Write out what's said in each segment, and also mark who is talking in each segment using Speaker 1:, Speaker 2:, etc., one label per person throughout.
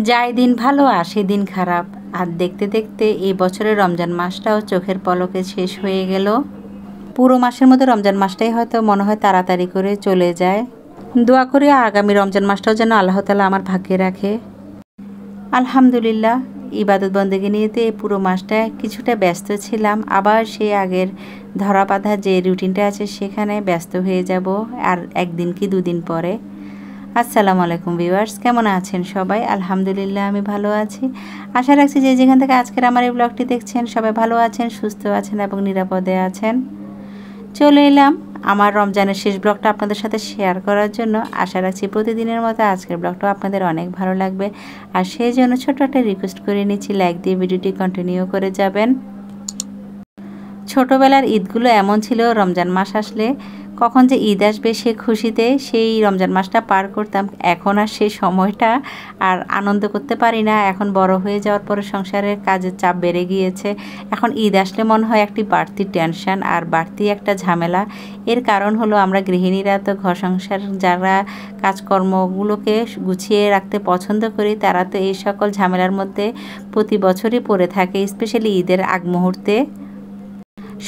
Speaker 1: যায় দিন ভালো আসে দিন খারাপ। আর দেখতে দেখতে এই বছরের রমজান মাসটাও চোখের পলকে শেষ হয়ে গেল। পুরো মাসের মধ্যে রমজান মাসটাই হয়তো মনে হয় তাড়াতাড়ি করে চলে যায়। দোয়া করি আগামী রমজান মাসটাও যেন আল্লাহ তাআলা আমার ভাগ্যে রাখে। আলহামদুলিল্লাহ, ইবাদত বন্দেগী নিয়েতে পুরো মাসটা কিছুটা ব্যস্ত ছিলাম। আবার সে আগের ধরা বাঁধা যে রুটিনটা আছে সেখানে ব্যস্ত হয়ে যাব আর একদিন কি দুদিন পরে। আসসালামু আলাইকুম ভিউয়ার্স, কেমন আছেন সবাই? আলহামদুলিল্লাহ আমি ভালো আছি। আশা রাখছি যে যেখান থেকে আজকের আমার এই ব্লগটি দেখছেন সবাই ভালো আছেন, সুস্থ আছেন এবং নিরাপদে আছেন। চলে এলাম আমার রমজানের শেষ ব্লগটা আপনাদের সাথে শেয়ার করার জন্য। আশা রাখছি প্রতিদিনের মতো আজকের ব্লগটাও আপনাদের অনেক ভালো লাগবে। আর সেই জন্য ছোট্ট একটা রিকোয়েস্ট করে নিচ্ছি, লাইক দিয়ে ভিডিওটি কন্টিনিউ করে যাবেন। ছোটোবেলার ঈদগুলো এমন ছিল, রমজান মাস আসলে কখন যে ঈদ আসবে সে খুশিতে সেই রমজান মাসটা পার করতাম। এখন আর সেই সময়টা আর আনন্দ করতে পারি না। এখন বড় হয়ে যাওয়ার পরে সংসারের কাজের চাপ বেড়ে গিয়েছে। এখন ঈদ আসলে মনে হয় একটি বাড়তি টেনশন আর বাড়তি একটা ঝামেলা। এর কারণ হলো আমরা গৃহিণীরা তো ঘর সংসার যারা কাজকর্মগুলোকে গুছিয়ে রাখতে পছন্দ করি, তারা তো এই সকল ঝামেলার মধ্যে প্রতি বছরই পড়ে থাকে, স্পেশালি ঈদের আগ মুহূর্তে।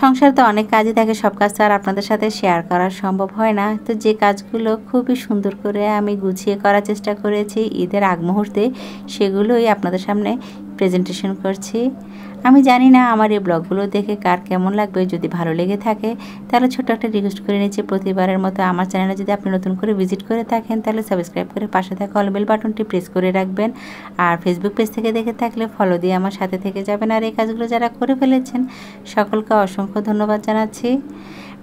Speaker 1: সংসার তো অনেক কাজই থাকে, সব কাজ তো আর আপনাদের সাথে শেয়ার করা সম্ভব হয় না। তো যে কাজগুলো খুবই সুন্দর করে আমি গুছিয়ে করার চেষ্টা করেছি ঈদের আগ মুহূর্তে, সেগুলোই আপনাদের সামনে প্রেজেন্টেশন করছি। আমি জানি না আমার এই ব্লগগুলো দেখে কার কেমন লাগবে। যদি ভালো লেগে থাকে তাহলে ছোট্ট একটা রিকোয়েস্ট করে নিচ্ছি, প্রতিবারের মতো আমার চ্যানেলে যদি আপনি নতুন করে ভিজিট করে থাকেন তাহলে সাবস্ক্রাইব করে পাশে থাকা অল বেল বাটনটি প্রেস করে রাখবেন। আর ফেসবুক পেজ থেকে দেখে থাকলে ফলো দিয়ে আমার সাথে থেকে যাবেন। আর এই কাজগুলো যারা করে ফেলেছেন সকলকে অসংখ্য ধন্যবাদ জানাচ্ছি।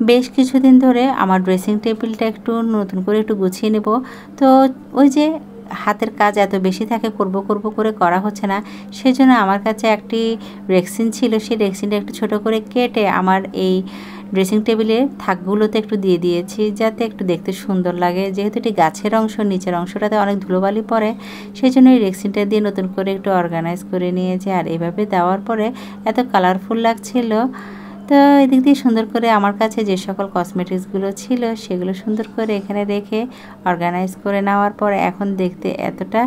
Speaker 1: বেশ কিছুদিন ধরে আমার ড্রেসিং টেবিলটা একটু নতুন করে একটু গুছিয়ে নেব। তো ওই যে হাতের কাজ এত বেশি থাকে, করব করে করা হচ্ছে না। সেজন্য আমার কাছে একটি রেক্সিন ছিল, সেই রেক্সিনটা একটু ছোট করে কেটে আমার এই ড্রেসিং টেবিলের থাকগুলোতে একটু দিয়ে দিয়েছি, যাতে একটু দেখতে সুন্দর লাগে। যেহেতু এটি গাছের অংশ, নিচের অংশটাতে অনেক ধুলোবালি পড়ে, সেই জন্য এই রেক্সিনটা দিয়ে নতুন করে একটু অর্গানাইজ করে নিয়েছি। আর এভাবে দেওয়ার পরে এত কালারফুল লাগছিল। তো এদিক দিয়ে সুন্দর করে আমার কাছে যে সকল কসমেটিক্সগুলো ছিল সেগুলো সুন্দর করে এখানে রেখে অর্গানাইজ করে নেওয়ার পর এখন দেখতে এতটা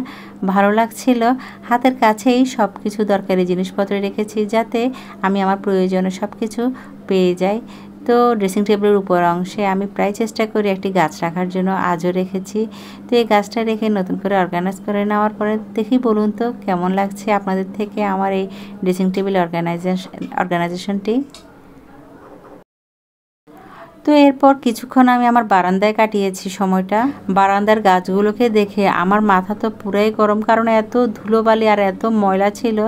Speaker 1: ভালো লাগছিল। হাতের কাছেই সব কিছু দরকারি জিনিসপত্র রেখেছি, যাতে আমি আমার প্রয়োজনে সব কিছু পেয়ে যাই। তো ড্রেসিং টেবিলের উপর অংশে আমি প্রায় চেষ্টা করি একটি গাছ রাখার জন্য, আজও রেখেছি। তো এই গাছটা রেখে নতুন করে অর্গানাইজ করে নেওয়ার পরে দেখি বলুন তো কেমন লাগছে আপনাদের থেকে আমার এই ড্রেসিং টেবিল অর্গানাইজেশনটি। তো এরপর কিছুক্ষণ আমি আমার বারান্দায় কাটিয়েছি সময়টা। বারান্দার গাছগুলোকে দেখে আমার মাথা তো পুরাই গরম, কারণ এত ধুলোবালি আর এত ময়লা ছিল।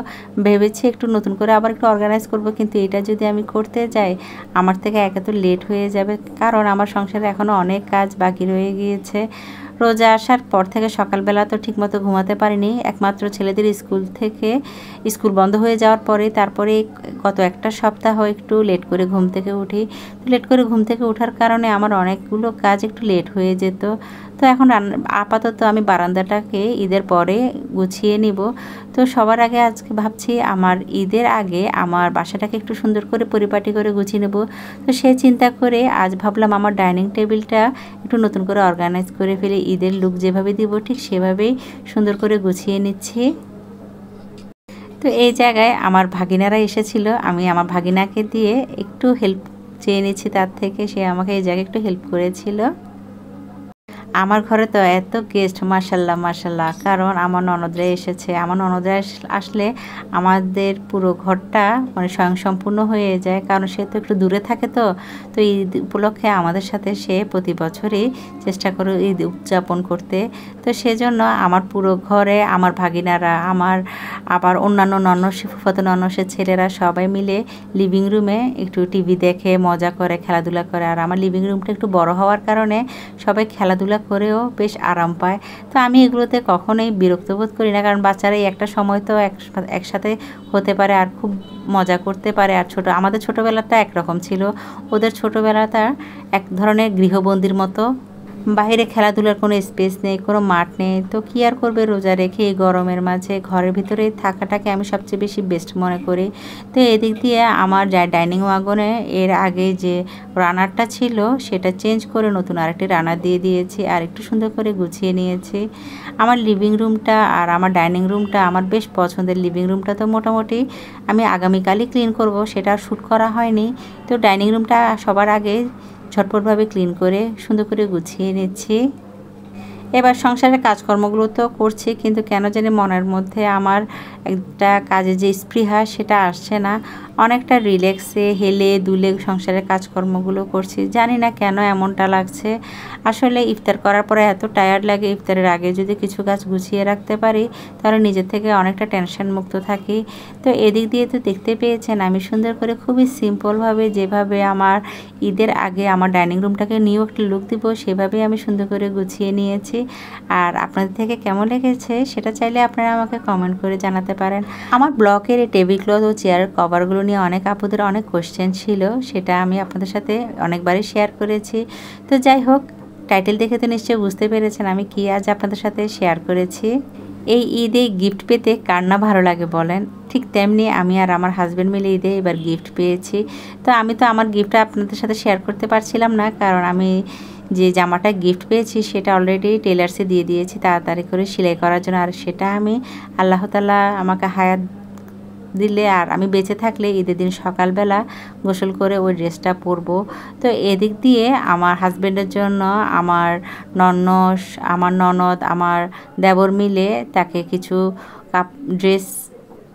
Speaker 1: ভেবেছি একটু নতুন করে আবার একটু অর্গানাইজ করব, কিন্তু এটা যদি আমি করতে যাই আমার থেকে এত লেট হয়ে যাবে, কারণ আমার সংসারে এখনও অনেক কাজ বাকি রয়ে গিয়েছে। রোজা আসার পর থেকে সকালবেলা তো ঠিকমতো ঘুমাতে পারিনি, একমাত্র ছেলেদের স্কুল বন্ধ হয়ে যাওয়ার পরে তারপরে গত একটা সপ্তাহ একটু লেট করে ঘুম থেকে উঠি। তো লেট করে ঘুম থেকে ওঠার কারণে আমার অনেকগুলো কাজ একটু লেট হয়ে যেত। তো এখন আপাতত আমি বারান্দাটাকে ঈদের পরে গুছিয়ে নিব। তো সবার আগে আজকে ভাবছি আমার ঈদের আগে আমার বাসাটাকে একটু সুন্দর করে পরিপাটি করে গুছিয়ে নেব। তো সে চিন্তা করে আজ ভাবলাম আমার ডাইনিং টেবিলটা একটু নতুন করে অর্গানাইজ করে ফেলে, ঈদের লুক যেভাবে দিব ঠিক সেভাবেই সুন্দর করে গুছিয়ে নিচ্ছি। তো এই জায়গায় আমার ভাগিনারা এসেছিল, আমি আমার ভাগিনাকে দিয়ে একটু হেল্প চেয়ে নিচ্ছি তার থেকে, সে আমাকে এই জায়গায় একটু হেল্প করেছিল। আমার ঘরে তো এত গেস্ট, মাশাল্লাহ মাশাল্লাহ, কারণ আমার ননদরা এসেছে। আমার ননদরা আসলে আমাদের পুরো ঘরটা মানে স্বয়ংসম্পূর্ণ হয়ে যায়, কারণ সে তো একটু দূরে থাকে। তো ঈদ উপলক্ষে আমাদের সাথে সে প্রতি বছরই চেষ্টা করে ঈদ উদযাপন করতে। তো সেজন্য আমার পুরো ঘরে আমার ভাগিনারা, আমার আবার অন্যান্য ফুফাতো ননসের ছেলেরা সবাই মিলে লিভিং রুমে একটু টিভি দেখে মজা করে, খেলাধুলা করে। আর আমার লিভিং রুমটা একটু বড় হওয়ার কারণে সবাই খেলাধুলা করেও বেশ আরাম পায়। তো আমি এগুলোতে কখনোই বিরক্ত বোধ করি না, কারণ বাচ্চারা একটা সময় তো একসাথে হতে পারে আর খুব মজা করতে পারে। আর আমাদের ছোটোবেলাটা একরকম ছিল, ওদের ছোটোবেলাটা এক ধরনের গৃহবন্দির মতো। বাইরে খেলাধুলার কোনো স্পেস নেই, কোনো মাঠ নেই, তো কী আর করবে রোজা রেখে এই গরমের মাঝে ঘরের ভিতরে থাকাটাকে আমি সবচেয়ে বেশি বেস্ট মনে করি। তো এদিক দিয়ে আমার ডাইনিং ওয়াগনে এর আগে যে রানারটা ছিল সেটা চেঞ্জ করে নতুন আরেকটি রানার দিয়ে দিয়েছি আর একটু সুন্দর করে গুছিয়ে নিয়েছি। আমার লিভিং রুমটা আর আমার ডাইনিং রুমটা আমার বেশ পছন্দের। লিভিং রুমটা তো মোটামুটি আমি আগামীকালই ক্লিন করব, সেটা আর শ্যুট করা হয়নি। তো ডাইনিং রুমটা সবার আগে ঝটপটভাবে ক্লিন করে সুন্দর করে গুছিয়ে নিচ্ছি। এবার সংসারের কাজকর্মগুলো তো করছি, কিন্তু কেন জানি মনের মধ্যে আমার একটা কাজে যে স্পৃহা সেটা আসছে না। অনেকটা রিল্যাক্সে হেলে দুলে সংসারের কাজকর্মগুলো করছি, জানি না কেন এমনটা লাগছে। আসলে ইফতার করার পরে এত টায়ার্ড লাগে, ইফতারের আগে যদি কিছু কাজ গুছিয়ে রাখতে পারি তাহলে নিজের থেকে অনেকটা টেনশন মুক্ত থাকি। তো এদিক দিয়ে তো দেখতে পেয়েছেন আমি সুন্দর করে খুবই সিম্পলভাবে, যেভাবে আমার ঈদের আগে আমার ডাইনিং রুমটাকে নিয়েও একটা লুক দিব সেভাবেই আমি সুন্দর করে গুছিয়ে নিয়েছি। আর আপনাদের থেকে কেমন লেগেছে সেটা চাইলে আপনারা আমাকে কমেন্ট করে জানাতে পারেন। আমার ব্লকের এই টেবিল ক্লথ ও চেয়ারের কভারগুলো নিয়ে অনেক আপুদের অনেক কোশ্চেন ছিল, সেটা আমি আপনাদের সাথে অনেকবারই শেয়ার করেছি। তো যাই হোক, টাইটেল দেখে তো নিশ্চয়ই বুঝতে পেরেছেন আমি কি আজ আপনাদের সাথে শেয়ার করেছি। এই ঈদে গিফট পেতে কার না ভালো লাগে বলেন? ঠিক তেমনি আমি আর আমার হাজব্যান্ড মিলে ঈদে এবার গিফট পেয়েছি। তো আমি তো আমার গিফটটা আপনাদের সাথে শেয়ার করতে পারছিলাম না, কারণ আমি যে জামাটা গিফট পেয়েছি সেটা অলরেডি টেলার্সে দিয়ে দিয়েছি তাড়াতাড়ি করে সেলাই করার জন্য। আর সেটা আমি আল্লাহ তাআলা আমাকে হায়াত দিলে আর আমি বেঁচে থাকলে ঈদের দিন সকালবেলা গোসল করে ওই ড্রেসটা পরবো। তো এদিক দিয়ে আমার হাজব্যান্ডের জন্য আমার ননস, আমার ননদ, আমার দেবর মিলে তাকে কিছু ড্রেস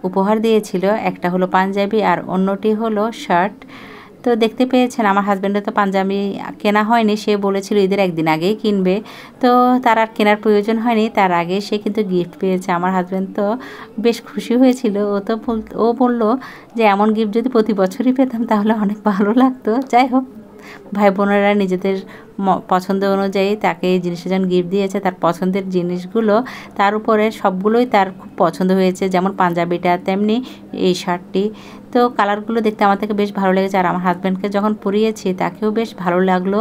Speaker 1: উপহার দিয়েছিল। একটা হলো পাঞ্জাবি আর অন্যটি হলো শার্ট। তো দেখতে পেয়েছেন আমার হাজব্যান্ডের তো পাঞ্জাবি কেনা হয়নি, সে বলেছিল ঈদের একদিন আগেই কিনবে, তো তার আর কেনার প্রয়োজন হয়নি, তার আগে সে কিন্তু গিফট পেয়েছে। আমার হাজব্যান্ড তো বেশ খুশি হয়েছিল, ও বলল যে এমন গিফট যদি প্রতি বছরই পেতাম তাহলে অনেক ভালো লাগতো। যাই হোক, ভাই বোনেরা নিজেদের পছন্দ অনুযায়ী তাকে এই জিনিসটা যখন গিফট দিয়েছে, তার পছন্দের জিনিসগুলো তার উপরে সবগুলোই তার খুব পছন্দ হয়েছে, যেমন পাঞ্জাবিটা তেমনি এই শার্টটি। তো কালারগুলো দেখতে আমার থেকে বেশ ভালো লেগেছে, আর আমার হাজব্যান্ডকে যখন পরিয়েছি তাকেও বেশ ভালো লাগলো।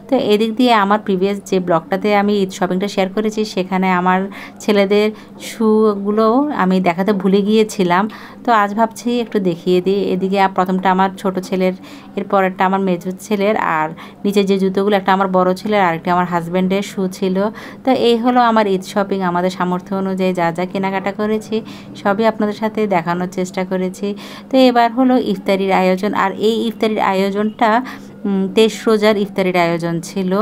Speaker 1: তো এদিক দিয়ে আমার প্রিভিয়াস যে ব্লগটাতে আমি ঈদ শপিংটা শেয়ার করেছি সেখানে আমার ছেলেদের শুগুলোও আমি দেখাতে ভুলে গিয়েছিলাম, তো আজ ভাবছি একটু দেখিয়ে দিই। এদিকে প্রথমটা আমার ছোট ছেলের, এরপরেরটা আমার মেজর ছেলের, আর নিচে যে জুতোগুলো একটা আমার বড় ছেলের আর একটা আমার হাজব্যান্ডের শু ছিল। তো এই হলো আমার ঈদ শপিং। আমাদের সামর্থ্য অনুযায়ী যা যা কেনাকাটা করেছি সবই আপনাদের সাথে দেখানোর চেষ্টা করেছি। তো এবার হলো ইফতারির আয়োজন, আর এই ইফতারির আয়োজনটা 23 রোজার ইফতারির আয়োজন ছিল।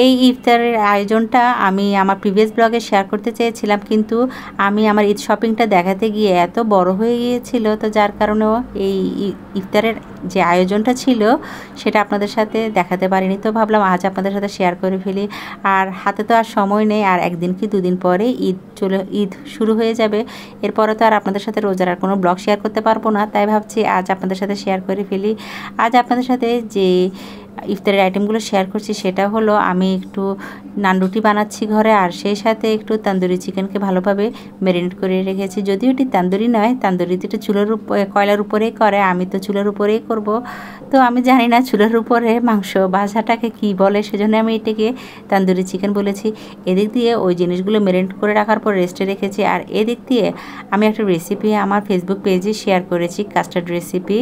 Speaker 1: এই ইফতারের আয়োজনটা আমি আমার প্রিভিয়াস ব্লগে শেয়ার করতে চেয়েছিলাম, কিন্তু আমি আমার ঈদ শপিংটা দেখাতে গিয়ে এত বড় হয়ে গিয়েছিল, তো যার কারণেও এই ইফতারের যে আয়োজনটা ছিল সেটা আপনাদের সাথে দেখাতে পারিনি। তো ভাবলাম আজ আপনাদের সাথে শেয়ার করে ফেলি। আর হাতে তো আর সময় নেই, আর একদিন কি দুদিন পরে ঈদ শুরু হয়ে যাবে, এরপরে তো আর আপনাদের সাথে রোজার আর কোনো ব্লগ শেয়ার করতে পারবো না, তাই ভাবছি আজ আপনাদের সাথে শেয়ার করে ফেলি। আজ আপনাদের সাথে যে ইফতারের আইটেমগুলো শেয়ার করছি সেটা হলো আমি একটু নান রুটি বানাচ্ছি ঘরে, আর সেই সাথে একটু তান্দুরি চিকেনকে ভালোভাবে ম্যারিনেট করে রেখেছি। যদিও এটি তান্দুরি নয়, তান্দুরিতে একটু কয়লার উপরেই করে, আমি তো চুলার উপরেই করব। তো আমি জানি না চুলার উপরে মাংস ভাজাটাকে কি বলে, সেজন্য আমি এটাকে তান্দুরি চিকেন বলেছি। এদিক দিয়ে ওই জিনিসগুলো ম্যারিনেট করে রাখার পর রেস্টে রেখেছি, আর এদিক দিয়ে আমি একটা রেসিপি আমার ফেসবুক পেজে শেয়ার করেছি, কাস্টার্ড রেসিপি।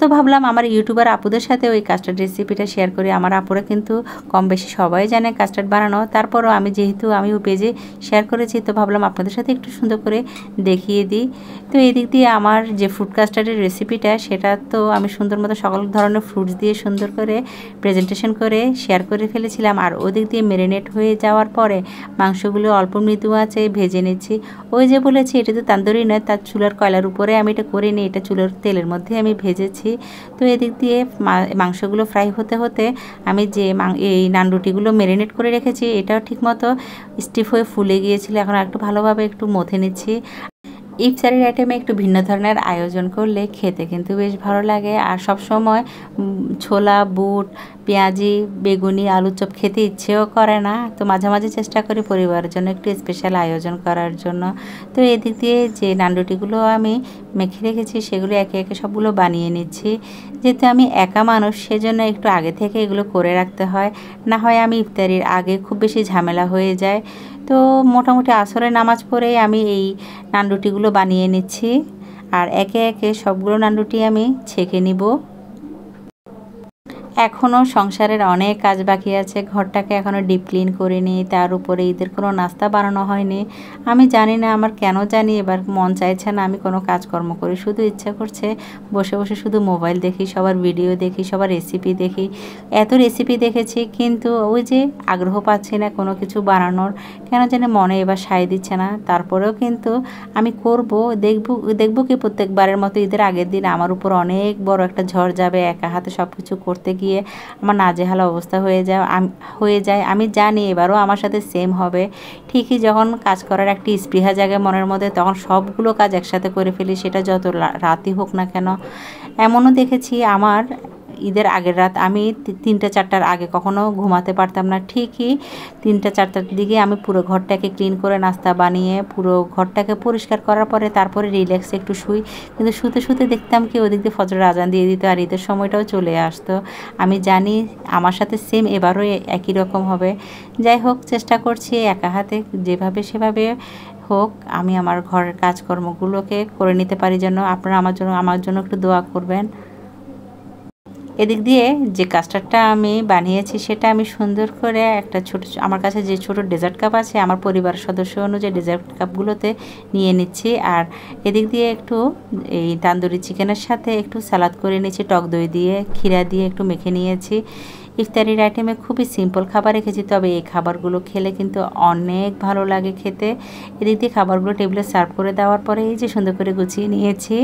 Speaker 1: তো ভাবলাম আমার ইউটিউবার আপুদের সাথে ওই কাস্টার্ড রেসিপিটা শেয়ার করি। আমার আপুরা কিন্তু কম বেশি সবাই জানে কাস্টার্ড বানানো, তারপরও আমি যেহেতু আমি ওই পেজে শেয়ার করেছি তো ভাবলাম আপনাদের সাথে একটু সুন্দর করে দেখিয়ে দিই। তো এদিক দিয়ে আমার যে ফ্রুট কাস্টার্ডের রেসিপিটা সেটা তো আমি সুন্দর মতো সকল ধরনের ফ্রুটস দিয়ে সুন্দর করে প্রেজেন্টেশন করে শেয়ার করে ফেলেছিলাম, আর ওদিক দিয়ে ম্যারিনেট হয়ে যাওয়ার পরে মাংসগুলো অল্প মৃদু আছে ভেজে নিচ্ছি। ওই যে বলেছি এটা তো তান্দুরি নয়, তার চুলার কয়লার উপরে আমি এটা করে নিই, এটা চুলার তেলের মধ্যে আমি ভেজেছি। তো এদিক দিয়ে মাংসগুলো ফ্রাই হতে হতে আমি যে এই নান রুটিগুলো ম্যারিনেট করে রেখেছি এটাও ঠিকমতো স্টিফ হয়ে ফুলে গিয়েছিল, এখন একটু ভালোভাবে একটু মথে নিচ্ছি। ইফতারির আইটেমে একটু ভিন্ন ধরনের আয়োজন করলে খেতে কিন্তু বেশ ভালো লাগে। আর সব সময় ছোলা, বুট, পেঁয়াজি, বেগুনি, আলুর চপ খেতে ইচ্ছেও করে না। তো মাঝে মাঝে চেষ্টা করি পরিবারের জন্য একটু স্পেশাল আয়োজন করার জন্য। তো এদিক দিয়ে যে নানরুটিগুলো আমি মেখে রেখেছি সেগুলো একে একে সবগুলো বানিয়ে নিচ্ছি। যেহেতু আমি একা মানুষ সেজন্য একটু আগে থেকে এগুলো করে রাখতে হয়, না হয় আমি ইফতারির আগে খুব বেশি ঝামেলা হয়ে যায়। তো মোটামুটি আসরের নামাজ পড়েই আমি এই নানরুটিগুলো বানিয়ে নিচ্ছি। আর একে একে সবগুলো নানরুটি আমি ছেঁকে নিব। এখনও সংসারের অনেক কাজ বাকি আছে, ঘরটাকে এখনও ডিপ ক্লিন করিনি, তার উপরে ঈদের কোনো নাস্তা বানানো হয়নি। আমি জানি না আমার কেন জানি এবার মন চাইছে না আমি কোনো কাজকর্ম করি, শুধু ইচ্ছা করছে বসে বসে শুধু মোবাইল দেখি, সবার ভিডিও দেখি, সবার রেসিপি দেখি। এত রেসিপি দেখেছি কিন্তু ওই যে আগ্রহ পাচ্ছি না কোনো কিছু বানানোর, কেন জানি মনে এবার সায় দিচ্ছে না। তারপরেও কিন্তু আমি করব, দেখব কি প্রত্যেকবারের মতো ঈদের আগের দিন আমার উপর অনেক বড় একটা ঝড় যাবে, একা হাতে সব কিছু করতে গিয়ে আমার নাজেহাল অবস্থা হয়ে যায়। আমি জানি এবারও আমার সাথে সেম হবে। ঠিকই যখন কাজ করার একটি স্পৃহা জাগে মনের মধ্যে তখন সবগুলো কাজ একসাথে করে ফেলি, সেটা যত রাতই হোক না কেন। এমনও দেখেছি আমার ঈদের আগের রাত আমি 3টা-4টার আগে কখনো ঘুমাতে পারতাম না। ঠিকই 3টা-4টার দিকে আমি পুরো ঘরটাকে ক্লিন করে নাস্তা বানিয়ে পুরো ঘরটাকে পরিষ্কার করার পরে তারপরে রিল্যাক্সে একটু শুই। কিন্তু শুতে শুতে দেখতাম কি ওদিক দিয়ে ফজরের আজান দিয়ে দিত আর ঈদের সময়টাও চলে আসতো। আমি জানি আমার সাথে সেম এবারও একই রকম হবে। যাই হোক, চেষ্টা করছি একা হাতে যেভাবে সেভাবে হোক আমি আমার ঘরের কাজকর্মগুলোকে করে নিতে পারি, যেন আপনারা আমার জন্য একটু দোয়া করবেন। এদিক দিয়ে যে কাস্টার্ডটা আমি বানিয়েছি সেটা আমি সুন্দর করে একটা আমার কাছে যে ছোট ডেজার্ট কাপ আছে আমার পরিবারের সদস্য অনুযায়ী ডেজার্ট কাপগুলোতে নিয়ে নিচ্ছি। আর এদিক দিয়ে একটু এই তান্দুরি চিকেনের সাথে একটু সালাদ করে নিয়েছি, টক দই দিয়ে, ক্ষীরা দিয়ে একটু মেখে নিয়েছি। ইফতারির আইটেমে খুবই সিম্পল খাবার রেখেছি, তবে এই খাবারগুলো খেলে কিন্তু অনেক ভালো লাগে খেতে। এদিক দিয়ে খাবারগুলো টেবিলে সার্ভ করে দেওয়ার পরে এই যে সুন্দর করে গুছিয়ে নিয়েছি।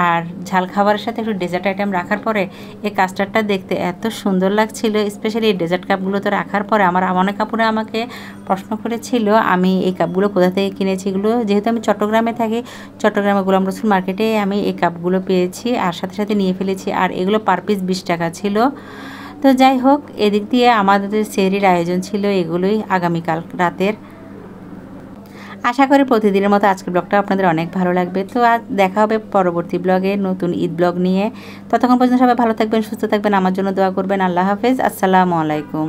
Speaker 1: আর ঝাল খাবারের সাথে একটু ডেজার্ট আইটেম রাখার পরে এই কাস্টার্ডটা দেখতে এত সুন্দর লাগছিল। স্পেশালি এই ডেজার্ট কাপগুলোতে রাখার পরে আমার অনেক কাপড়ে আমাকে প্রশ্ন করেছিল আমি এই কাপগুলো কোথা থেকে কিনেছি। এগুলো যেহেতু আমি চট্টগ্রামে থাকি, চট্টগ্রামে গোলাম রসুল মার্কেটে আমি এই কাপগুলো পেয়েছি আর সাথে সাথে নিয়ে ফেলেছি। আর এগুলো পার পিস 20 টাকা ছিল। তো যাই হোক, এদিক দিয়ে আমাদের সেহরির আয়োজন ছিল এগুলোই আগামীকাল রাতের। আশা করি প্রতিদিনের মতো আজকের ব্লগটা আপনাদের অনেক ভালো লাগবে। তো আজ দেখা হবে পরবর্তী ব্লগে নতুন ঈদ ব্লগ নিয়ে। ততক্ষণ পর্যন্ত সবাই ভালো থাকবেন, সুস্থ থাকবেন, আমার জন্য দোয়া করবেন। আল্লাহ হাফেজ, আসসালামু আলাইকুম।